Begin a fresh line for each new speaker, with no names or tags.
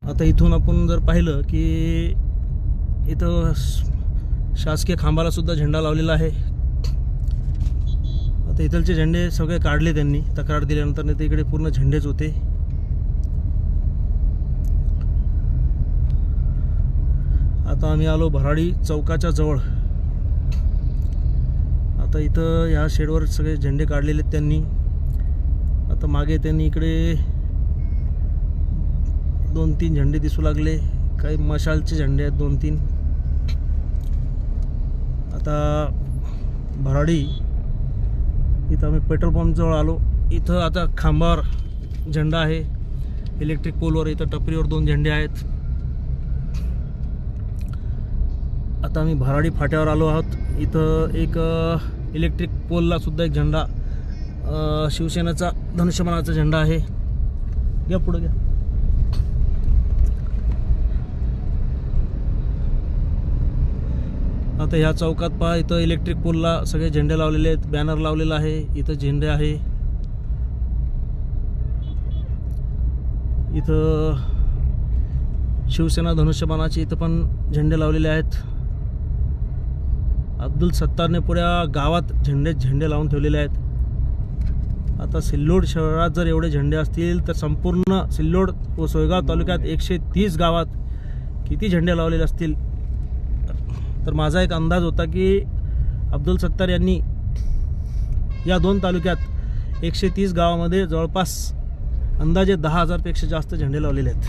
आता इथून आपण जर पाहिलं की इथं शासकीय खांबाला सुद्धा झेंडा लावलेला आहे. आता इथलचे झेंडे सगळे काढले त्यांनी, तक्रार दिल्यानंतर. नाही तर इकडे पूर्ण झेंडेच होते. आता आम्ही आलो भराडी चौकाच्या जवळ. आता इथं ह्या शेडवर सगळे झेंडे काढलेले आहेत त्यांनी. आता मागे त्यांनी इकडे 2-3 झेंडे दिसू लागले, काही मशालचे झेंडे आहेत 2-3. आता भराडी इथं आम्ही पेट्रोल पंप जवळ आलो. इथं आता खांबावर झेंडा आहे, इलेक्ट्रिक पोलवर. इथं टपरीवर 2 झेंडे आहेत. आता आम्ही भराडी फाट्यावर आलो आहोत. इथं एक इलेक्ट्रिक पोलला सुद्धा एक झेंडा, शिवसेनेचा धनुष्यबाणाचा झेंडा आहे. घ्या पुढे घ्या. आता ह्या चौकात पहा, इथं इलेक्ट्रिक पोलला सगळे झेंडे लावलेले आहेत, बॅनर लावलेला आहे. इथं झेंडे आहे. इथं शिवसेना धनुष्यबाणाचे इथं पण झेंडे लावलेले आहेत. अब्दुल सत्तारने पुऱ्या गावात झेंडे लावून ठेवलेले आहेत. आता सिल्लोड शहरात जर एवढे झेंडे असतील तर संपूर्ण सिल्लोड व सोयगाव तालुक्यात 130 गावात किती झेंडे लावलेले असतील. तर माझा एक अंदाज होता की अब्दुल सत्तार यांनी या 2 तालुक्यात 130 गावामध्ये जवळपास अंदाजे 10,000 पेक्षा जास्त झेंडे लावलेले आहेत.